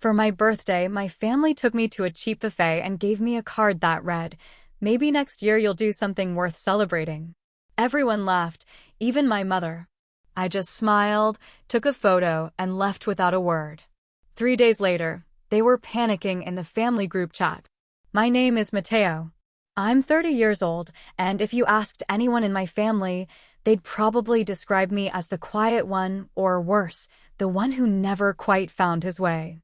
For my birthday, my family took me to a cheap buffet and gave me a card that read, "Maybe next year you'll do something worth celebrating." Everyone laughed, even my mother. I just smiled, took a photo, and left without a word. 3 days later, they were panicking in the family group chat. My name is Mateo. I'm 30 years old, and if you asked anyone in my family, they'd probably describe me as the quiet one, or worse, the one who never quite found his way.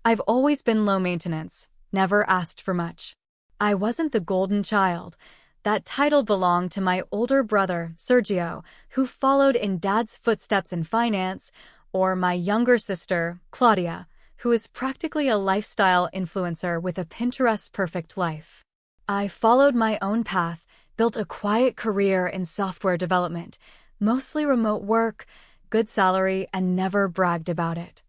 I've always been low maintenance, never asked for much. I wasn't the golden child. That title belonged to my older brother, Sergio, who followed in Dad's footsteps in finance, or my younger sister, Claudia, who is practically a lifestyle influencer with a Pinterest-perfect life. I followed my own path, built a quiet career in software development, mostly remote work, good salary, and never bragged about it.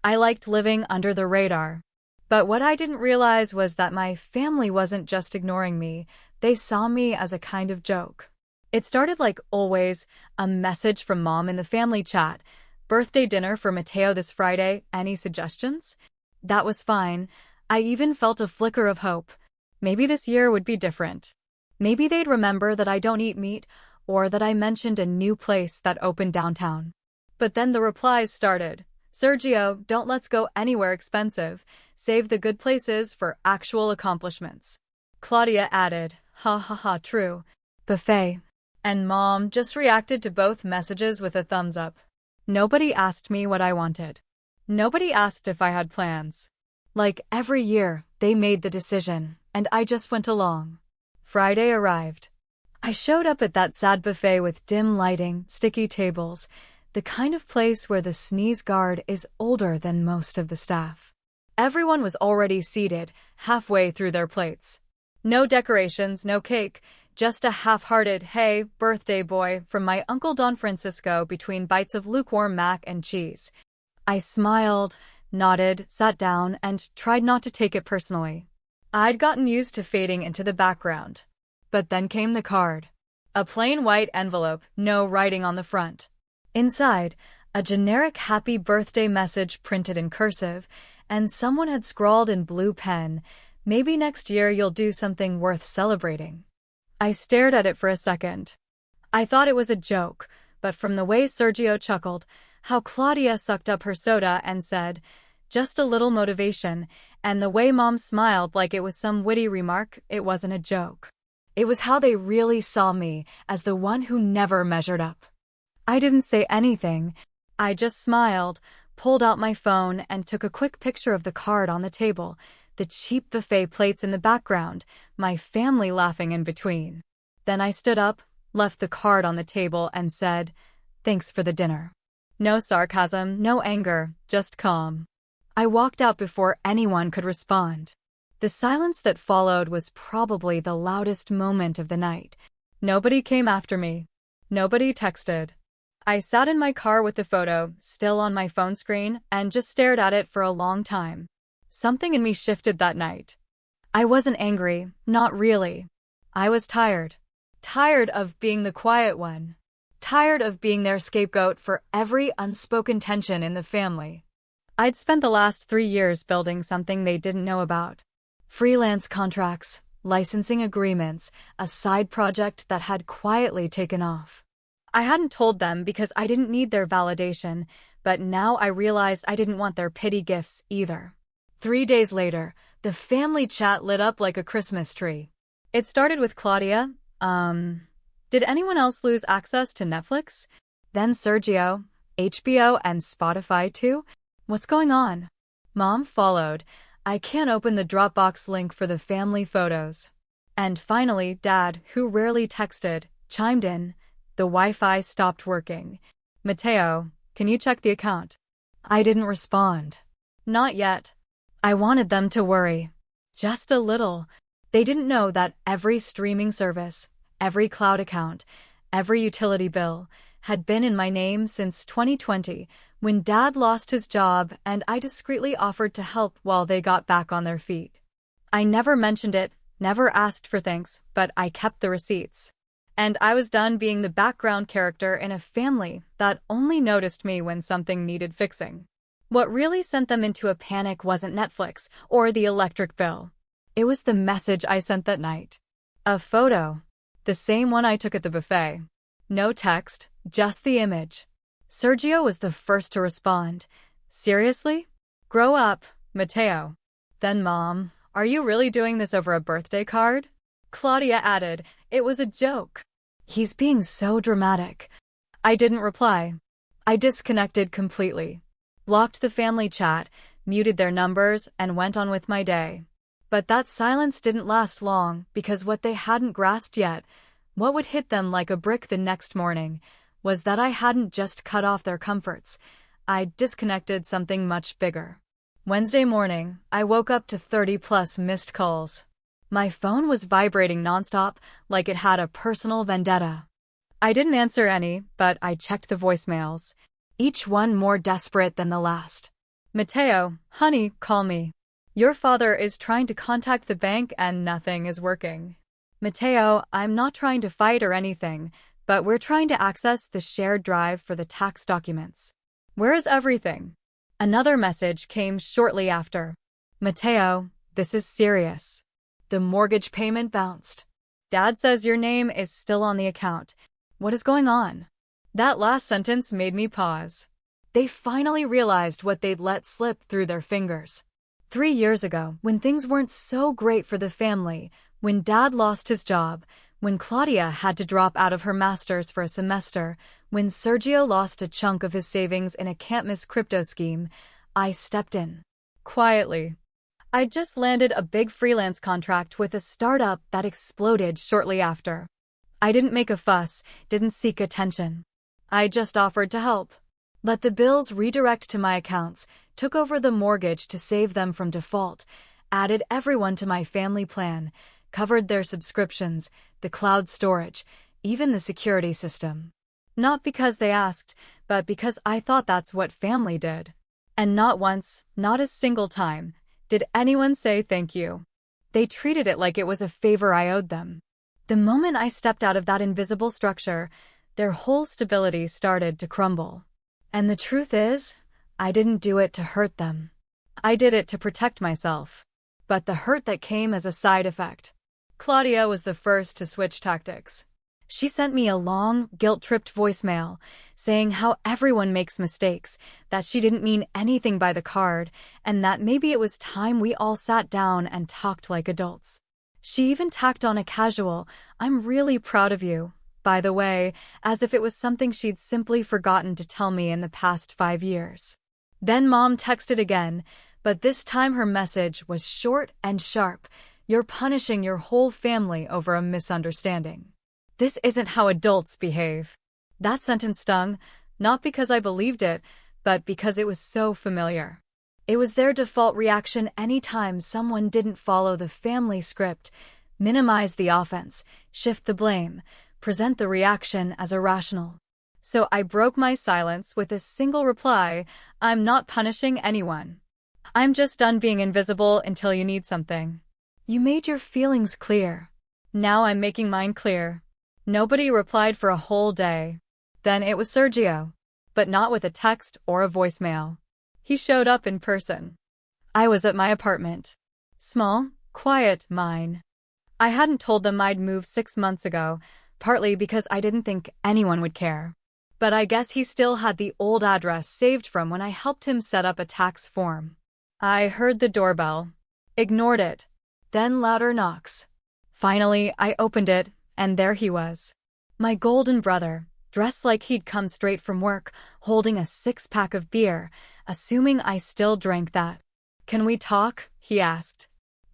I liked living under the radar. But what I didn't realize was that my family wasn't just ignoring me, they saw me as a kind of joke. It started like always, a message from Mom in the family chat. "Birthday dinner for Mateo this Friday, any suggestions?" That was fine. I even felt a flicker of hope. Maybe this year would be different. Maybe they'd remember that I don't eat meat, or that I mentioned a new place that opened downtown. But then the replies started. "Sergio, don't let's go anywhere expensive. Save the good places for actual accomplishments." Claudia added, "Ha ha ha, true. Buffet." And Mom just reacted to both messages with a thumbs up. Nobody asked me what I wanted. Nobody asked if I had plans. Like every year, they made the decision, and I just went along. Friday arrived. I showed up at that sad buffet with dim lighting, sticky tables, the kind of place where the sneeze guard is older than most of the staff. Everyone was already seated, halfway through their plates. No decorations, no cake, just a half-hearted, "Hey, birthday boy," from my Uncle Don Francisco between bites of lukewarm mac and cheese. I smiled, nodded, sat down, and tried not to take it personally. I'd gotten used to fading into the background. But then came the card. A plain white envelope, no writing on the front. Inside, a generic happy birthday message printed in cursive, and someone had scrawled in blue pen, "Maybe next year you'll do something worth celebrating." I stared at it for a second. I thought it was a joke, but from the way Sergio chuckled, how Claudia sucked up her soda and said, "Just a little motivation," and the way Mom smiled like it was some witty remark, it wasn't a joke. It was how they really saw me, as the one who never measured up. I didn't say anything. I just smiled, pulled out my phone, and took a quick picture of the card on the table, the cheap buffet plates in the background, my family laughing in between. Then I stood up, left the card on the table, and said, "Thanks for the dinner." No sarcasm, no anger, just calm. I walked out before anyone could respond. The silence that followed was probably the loudest moment of the night. Nobody came after me. Nobody texted. I sat in my car with the photo, still on my phone screen, and just stared at it for a long time. Something in me shifted that night. I wasn't angry, not really. I was tired. Tired of being the quiet one. Tired of being their scapegoat for every unspoken tension in the family. I'd spent the last 3 years building something they didn't know about. Freelance contracts, licensing agreements, a side project that had quietly taken off. I hadn't told them because I didn't need their validation, but now I realized I didn't want their pity gifts either. 3 days later, the family chat lit up like a Christmas tree. It started with Claudia, "Did anyone else lose access to Netflix?" Then Sergio, "HBO and Spotify too? What's going on?" Mom followed, "I can't open the Dropbox link for the family photos." And finally, Dad, who rarely texted, chimed in, "The Wi-Fi stopped working. Mateo, can you check the account?" I didn't respond. Not yet. I wanted them to worry. Just a little. They didn't know that every streaming service, every cloud account, every utility bill had been in my name since 2020, when Dad lost his job and I discreetly offered to help while they got back on their feet. I never mentioned it, never asked for thanks, but I kept the receipts. And I was done being the background character in a family that only noticed me when something needed fixing. What really sent them into a panic wasn't Netflix or the electric bill. It was the message I sent that night. A photo. The same one I took at the buffet. No text, just the image. Sergio was the first to respond. Seriously? Grow up, Mateo. Then Mom, are you really doing this over a birthday card? Claudia added, it was a joke. He's being so dramatic. I didn't reply. I disconnected completely. Blocked the family chat, muted their numbers, and went on with my day. But that silence didn't last long because what they hadn't grasped yet, what would hit them like a brick the next morning, was that I hadn't just cut off their comforts. I'd disconnected something much bigger. Wednesday morning, I woke up to 30+ missed calls. My phone was vibrating nonstop like it had a personal vendetta. I didn't answer any, but I checked the voicemails. Each one more desperate than the last. Mateo, honey, call me. Your father is trying to contact the bank and nothing is working. Mateo, I'm not trying to fight or anything, but we're trying to access the shared drive for the tax documents. Where is everything? Another message came shortly after. Mateo, this is serious. The mortgage payment bounced. Dad says your name is still on the account. What is going on? That last sentence made me pause. They finally realized what they'd let slip through their fingers. 3 years ago, when things weren't so great for the family, when Dad lost his job, when Claudia had to drop out of her master's for a semester, when Sergio lost a chunk of his savings in a can't-miss crypto scheme, I stepped in. Quietly. I'd just landed a big freelance contract with a startup that exploded shortly after. I didn't make a fuss, didn't seek attention. I just offered to help. Let the bills redirect to my accounts, took over the mortgage to save them from default, added everyone to my family plan, covered their subscriptions, the cloud storage, even the security system. Not because they asked, but because I thought that's what family did. And not once, not a single time, did anyone say thank you. They treated it like it was a favor I owed them. The moment I stepped out of that invisible structure, their whole stability started to crumble. And the truth is, I didn't do it to hurt them. I did it to protect myself. But the hurt that came as a side effect. Claudia was the first to switch tactics. She sent me a long, guilt-tripped voicemail saying how everyone makes mistakes, that she didn't mean anything by the card, and that maybe it was time we all sat down and talked like adults. She even tacked on a casual, "I'm really proud of you," by the way, as if it was something she'd simply forgotten to tell me in the past 5 years. Then Mom texted again, but this time her message was short and sharp. You're punishing your whole family over a misunderstanding. This isn't how adults behave. That sentence stung, not because I believed it, but because it was so familiar. It was their default reaction anytime someone didn't follow the family script, minimize the offense, shift the blame, present the reaction as irrational. So I broke my silence with a single reply, I'm not punishing anyone. I'm just done being invisible until you need something. You made your feelings clear. Now I'm making mine clear. Nobody replied for a whole day. Then it was Sergio, but not with a text or a voicemail. He showed up in person. I was at my apartment. Small, quiet, mine. I hadn't told them I'd moved 6 months ago, partly because I didn't think anyone would care. But I guess he still had the old address saved from when I helped him set up a tax form. I heard the doorbell. Ignored it. Then louder knocks. Finally, I opened it, and there he was. My golden brother, dressed like he'd come straight from work, holding a 6-pack of beer, assuming I still drank that. Can we talk? He asked.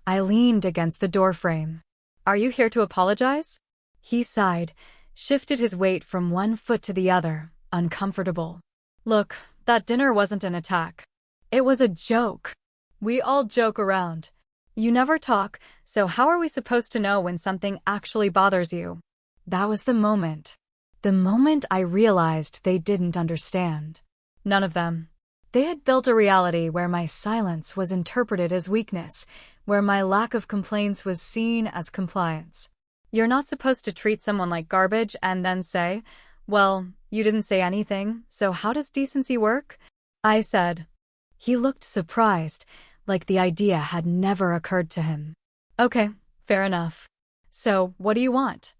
I leaned against the doorframe. Are you here to apologize? He sighed, shifted his weight from one foot to the other, uncomfortable. Look, that dinner wasn't an attack. It was a joke. We all joke around. You never talk, so how are we supposed to know when something actually bothers you? That was the moment. The moment I realized they didn't understand. None of them. They had built a reality where my silence was interpreted as weakness, where my lack of complaints was seen as compliance. You're not supposed to treat someone like garbage and then say, well, you didn't say anything, so how does decency work? I said. He looked surprised, like the idea had never occurred to him. Okay, fair enough. So, what do you want?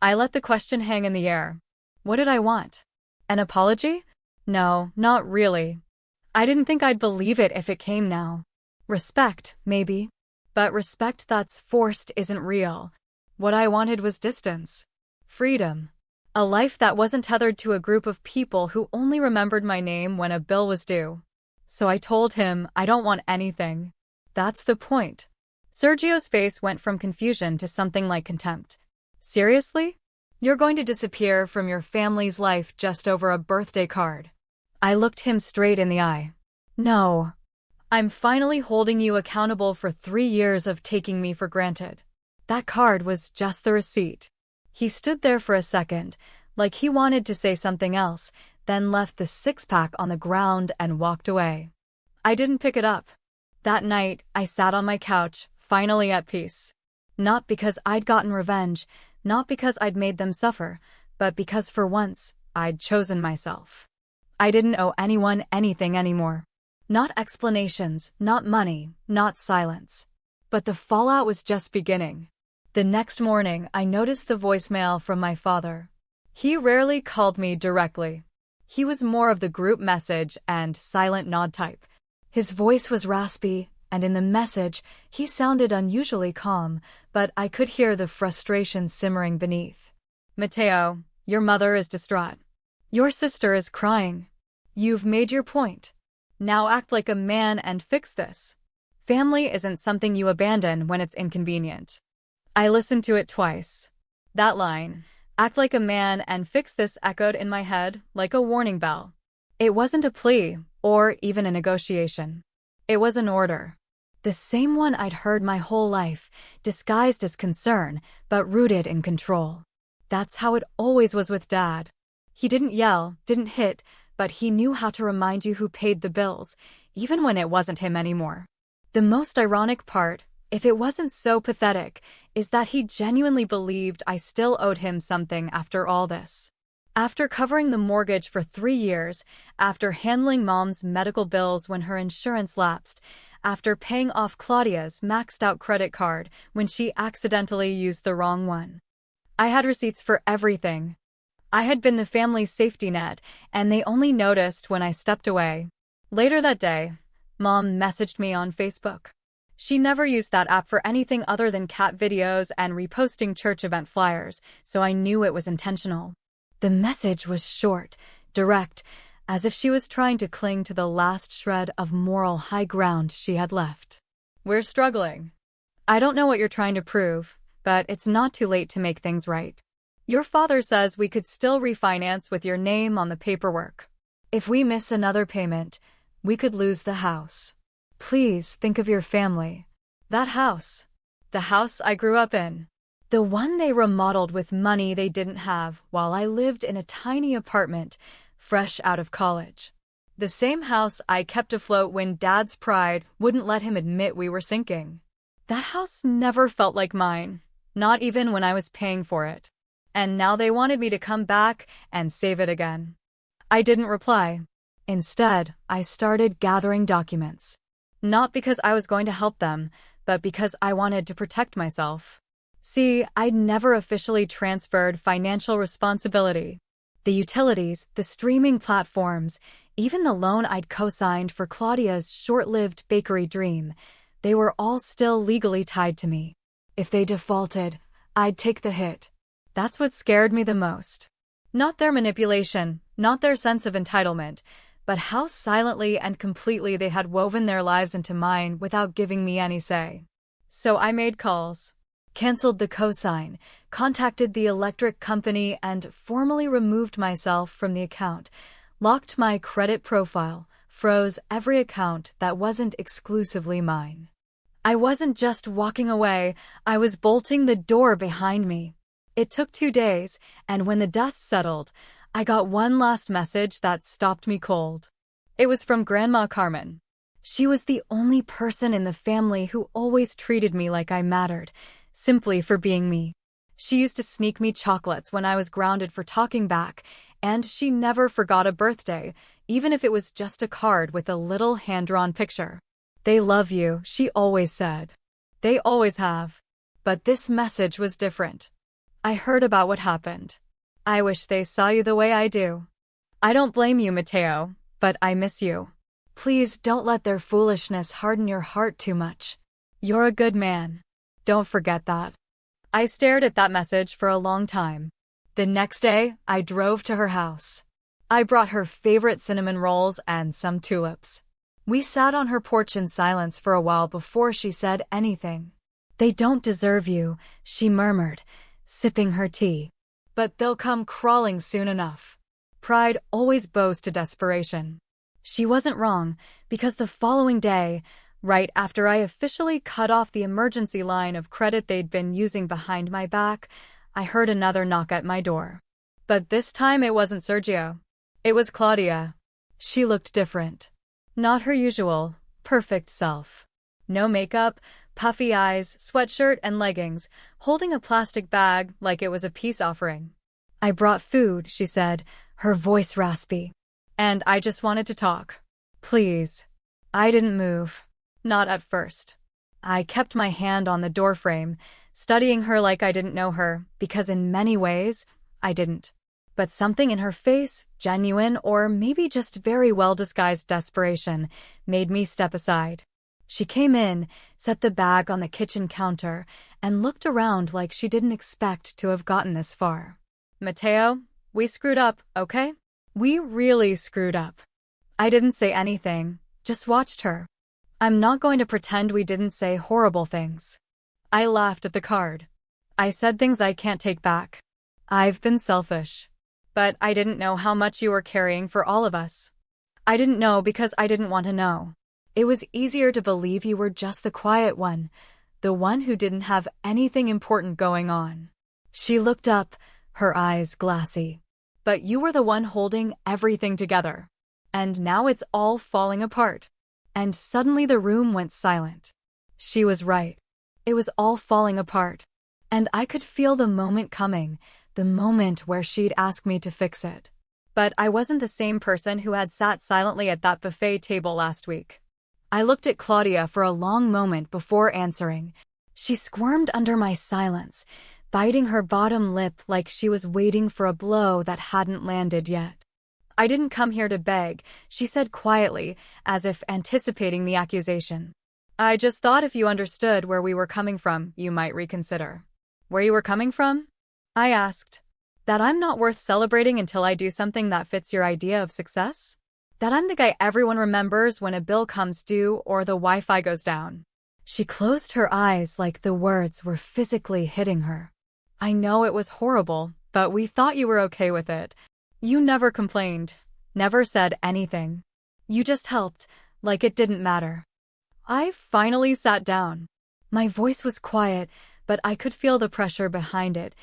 I let the question hang in the air. What did I want? An apology? No, not really. I didn't think I'd believe it if it came now. Respect, maybe. But respect that's forced isn't real. What I wanted was distance. Freedom. A life that wasn't tethered to a group of people who only remembered my name when a bill was due. So I told him I don't want anything. That's the point. Sergio's face went from confusion to something like contempt. Seriously? You're going to disappear from your family's life just over a birthday card? I looked him straight in the eye. No. I'm finally holding you accountable for 3 years of taking me for granted. That card was just the receipt. He stood there for a second, like he wanted to say something else, then left the six-pack on the ground and walked away. I didn't pick it up. That night, I sat on my couch, finally at peace. Not because I'd gotten revenge, not because I'd made them suffer, but because for once, I'd chosen myself. I didn't owe anyone anything anymore. Not explanations, not money, not silence. But the fallout was just beginning. The next morning, I noticed the voicemail from my father. He rarely called me directly. He was more of the group message and silent nod type. His voice was raspy, and in the message, he sounded unusually calm, but I could hear the frustration simmering beneath. Mateo, your mother is distraught. Your sister is crying. You've made your point. Now act like a man and fix this. Family isn't something you abandon when it's inconvenient. I listened to it twice. That line, act like a man and fix this, echoed in my head like a warning bell. It wasn't a plea, or even a negotiation. It was an order. The same one I'd heard my whole life, disguised as concern, but rooted in control. That's how it always was with Dad. He didn't yell, didn't hit, but he knew how to remind you who paid the bills, even when it wasn't him anymore. The most ironic part, if it wasn't so pathetic, is that he genuinely believed I still owed him something after all this. After covering the mortgage for 3 years, after handling Mom's medical bills when her insurance lapsed, after paying off Claudia's maxed-out credit card when she accidentally used the wrong one. I had receipts for everything. I had been the family's safety net, and they only noticed when I stepped away. Later that day, Mom messaged me on Facebook. She never used that app for anything other than cat videos and reposting church event flyers, so I knew it was intentional. The message was short, direct, as if she was trying to cling to the last shred of moral high ground she had left. We're struggling. I don't know what you're trying to prove, but it's not too late to make things right. Your father says we could still refinance with your name on the paperwork. If we miss another payment, we could lose the house. Please think of your family. That house. The house I grew up in. The one they remodeled with money they didn't have while I lived in a tiny apartment, fresh out of college. The same house I kept afloat when Dad's pride wouldn't let him admit we were sinking. That house never felt like mine, not even when I was paying for it. And now they wanted me to come back and save it again. I didn't reply. Instead, I started gathering documents. Not because I was going to help them, but because I wanted to protect myself. See, I'd never officially transferred financial responsibility. The utilities, the streaming platforms, even the loan I'd co-signed for Claudia's short-lived bakery dream, they were all still legally tied to me. If they defaulted, I'd take the hit. That's what scared me the most. Not their manipulation, not their sense of entitlement, but how silently and completely they had woven their lives into mine without giving me any say. So I made calls, canceled the cosign, contacted the electric company, and formally removed myself from the account, locked my credit profile, froze every account that wasn't exclusively mine. I wasn't just walking away, I was bolting the door behind me. It took 2 days, and when the dust settled, I got one last message that stopped me cold. It was from Grandma Carmen. She was the only person in the family who always treated me like I mattered, simply for being me. She used to sneak me chocolates when I was grounded for talking back, And she never forgot a birthday, even if it was just a card with a little hand-drawn picture. They love you, she always said. They always have. But this message was different. I heard about what happened. I wish they saw you the way I do. I don't blame you, Mateo, but I miss you. Please don't let their foolishness harden your heart too much. You're a good man. Don't forget that. I stared at that message for a long time. The next day, I drove to her house. I brought her favorite cinnamon rolls and some tulips. We sat on her porch in silence for a while before she said anything. They don't deserve you, she murmured, sipping her tea. But they'll come crawling soon enough. Pride always bows to desperation. She wasn't wrong, because the following day, right after I officially cut off the emergency line of credit they'd been using behind my back, I heard another knock at my door. But this time it wasn't Sergio. It was Claudia. She looked different. Not her usual, perfect self. No makeup, puffy eyes, sweatshirt and leggings, holding a plastic bag like it was a peace offering. I brought food, she said, her voice raspy. And I just wanted to talk. Please. I didn't move. Not at first. I kept my hand on the doorframe, studying her like I didn't know her, because in many ways, I didn't. But something in her face, genuine or maybe just very well-disguised desperation, made me step aside. She came in, set the bag on the kitchen counter, and looked around like she didn't expect to have gotten this far. Mateo, we screwed up, okay? We really screwed up. I didn't say anything, just watched her. I'm not going to pretend we didn't say horrible things. I laughed at the card. I said things I can't take back. I've been selfish. But I didn't know how much you were carrying for all of us. I didn't know because I didn't want to know. It was easier to believe you were just the quiet one, the one who didn't have anything important going on. She looked up, her eyes glassy. But you were the one holding everything together. And now it's all falling apart. And suddenly the room went silent. She was right. It was all falling apart. And I could feel the moment coming, the moment where she'd ask me to fix it. But I wasn't the same person who had sat silently at that buffet table last week. I looked at Claudia for a long moment before answering. She squirmed under my silence, biting her bottom lip like she was waiting for a blow that hadn't landed yet. I didn't come here to beg, she said quietly, as if anticipating the accusation. I just thought if you understood where we were coming from, you might reconsider. Where you were coming from? I asked. That I'm not worth celebrating until I do something that fits your idea of success? That I'm the guy everyone remembers when a bill comes due or the Wi-Fi goes down? She closed her eyes like the words were physically hitting her. I know it was horrible, but we thought you were okay with it. You never complained, never said anything. You just helped, like it didn't matter. I finally sat down. My voice was quiet, but I could feel the pressure behind it.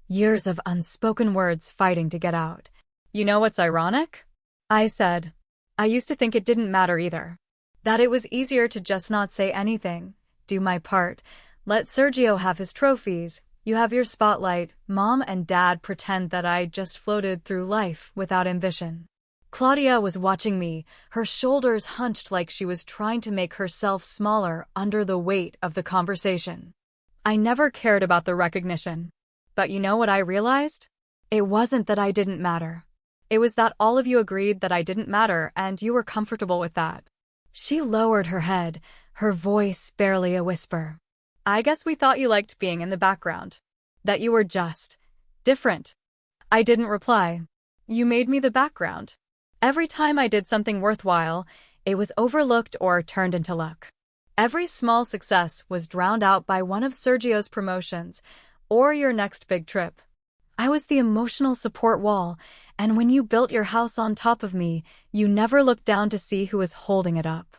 Years of unspoken words fighting to get out. You know what's ironic? I said. I used to think it didn't matter either. That it was easier to just not say anything, do my part, let Sergio have his trophies, you have your spotlight, Mom and Dad pretend that I just floated through life without ambition. Claudia was watching me, her shoulders hunched like she was trying to make herself smaller under the weight of the conversation. I never cared about the recognition. But you know what I realized? It wasn't that I didn't matter. It was that all of you agreed that I didn't matter and you were comfortable with that. She lowered her head, her voice barely a whisper. I guess we thought you liked being in the background. That you were just different. I didn't reply. You made me the background. Every time I did something worthwhile, it was overlooked or turned into luck. Every small success was drowned out by one of Sergio's promotions, or your next big trip. I was the emotional support wall, and when you built your house on top of me, you never looked down to see who was holding it up.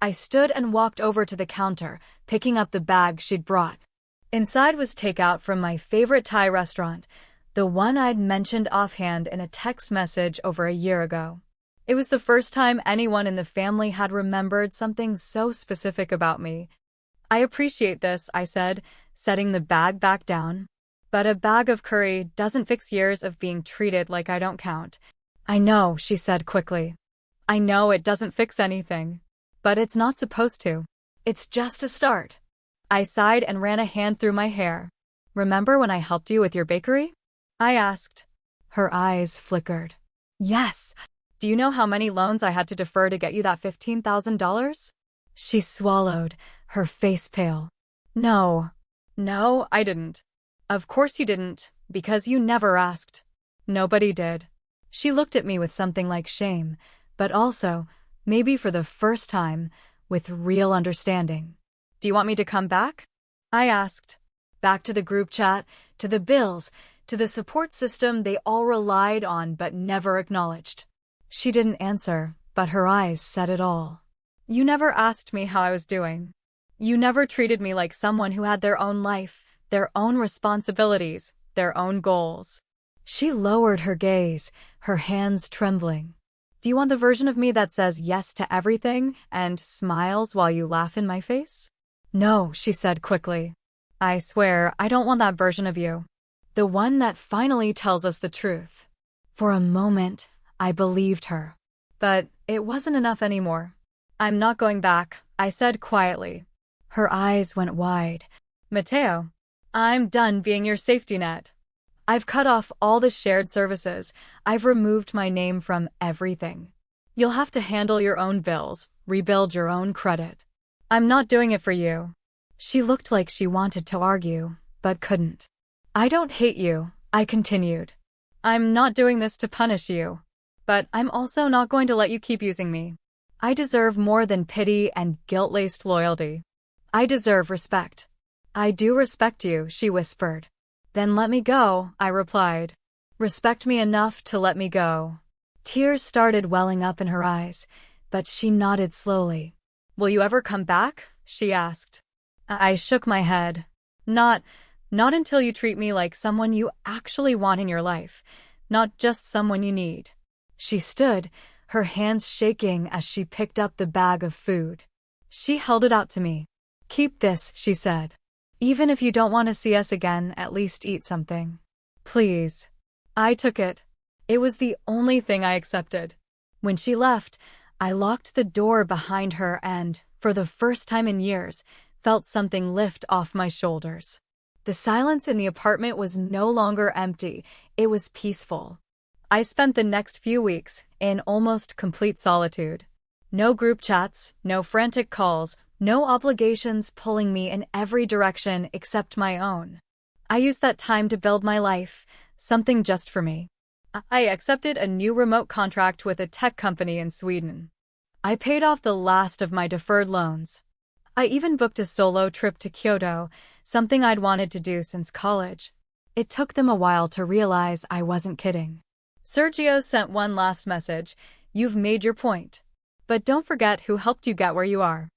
I stood and walked over to the counter, picking up the bag she'd brought. Inside was takeout from my favorite Thai restaurant, the one I'd mentioned offhand in a text message over a year ago. It was the first time anyone in the family had remembered something so specific about me. I appreciate this, I said, setting the bag back down. But a bag of curry doesn't fix years of being treated like I don't count. I know, she said quickly. I know it doesn't fix anything. But it's not supposed to. It's just a start. I sighed and ran a hand through my hair. Remember when I helped you with your bakery? I asked. Her eyes flickered. Yes. Do you know how many loans I had to defer to get you that $15,000? She swallowed, her face pale. No. No, I didn't. Of course you didn't, because you never asked. Nobody did. She looked at me with something like shame, but also, maybe for the first time, with real understanding. Do you want me to come back? I asked. Back to the group chat, to the bills, to the support system they all relied on but never acknowledged. She didn't answer, but her eyes said it all. You never asked me how I was doing. You never treated me like someone who had their own life, their own responsibilities, their own goals. She lowered her gaze, her hands trembling. Do you want the version of me that says yes to everything and smiles while you laugh in my face? No, she said quickly. I swear, I don't want that version of you. The one that finally tells us the truth. For a moment, I believed her. But it wasn't enough anymore. I'm not going back, I said quietly. Her eyes went wide. Mateo, I'm done being your safety net. I've cut off all the shared services. I've removed my name from everything. You'll have to handle your own bills, rebuild your own credit. I'm not doing it for you. She looked like she wanted to argue, but couldn't. I don't hate you, I continued. I'm not doing this to punish you. But I'm also not going to let you keep using me. I deserve more than pity and guilt-laced loyalty. I deserve respect. I do respect you, she whispered. Then let me go, I replied. Respect me enough to let me go. Tears started welling up in her eyes, but she nodded slowly. Will you ever come back? She asked. I shook my head. Not until you treat me like someone you actually want in your life, not just someone you need. She stood, her hands shaking as she picked up the bag of food. She held it out to me. Keep this, she said. Even if you don't want to see us again, at least eat something. Please. I took it. It was the only thing I accepted. When she left, I locked the door behind her and, for the first time in years, felt something lift off my shoulders. The silence in the apartment was no longer empty, it was peaceful. I spent the next few weeks in almost complete solitude. No group chats, no frantic calls, no obligations pulling me in every direction except my own. I used that time to build my life, something just for me. I accepted a new remote contract with a tech company in Sweden. I paid off the last of my deferred loans. I even booked a solo trip to Kyoto, something I'd wanted to do since college. It took them a while to realize I wasn't kidding. Sergio sent one last message. You've made your point. But don't forget who helped you get where you are.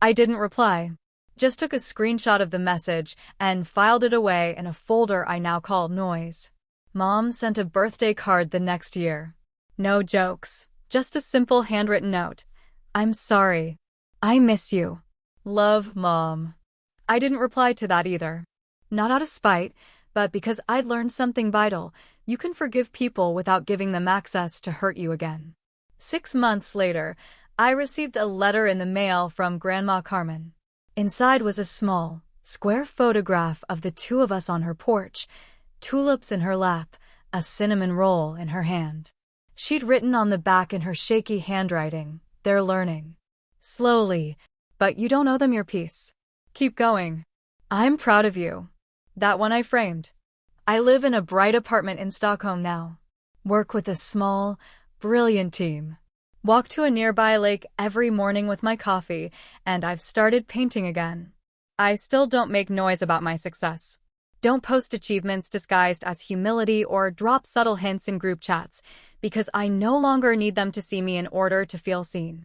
I didn't reply. Just took a screenshot of the message and filed it away in a folder I now call Noise. Mom sent a birthday card the next year. No jokes. Just a simple handwritten note. I'm sorry. I miss you. Love, Mom. I didn't reply to that either. Not out of spite, but because I'd learned something vital. You can forgive people without giving them access to hurt you again. 6 months later, I received a letter in the mail from Grandma Carmen. Inside was a small, square photograph of the two of us on her porch, tulips in her lap, a cinnamon roll in her hand. She'd written on the back in her shaky handwriting, "They're learning. Slowly, but you don't owe them your peace. Keep going. I'm proud of you." That one I framed. I live in a bright apartment in Stockholm now. Work with a small, brilliant team. Walk to a nearby lake every morning with my coffee, and I've started painting again. I still don't make noise about my success. Don't post achievements disguised as humility or drop subtle hints in group chats, because I no longer need them to see me in order to feel seen.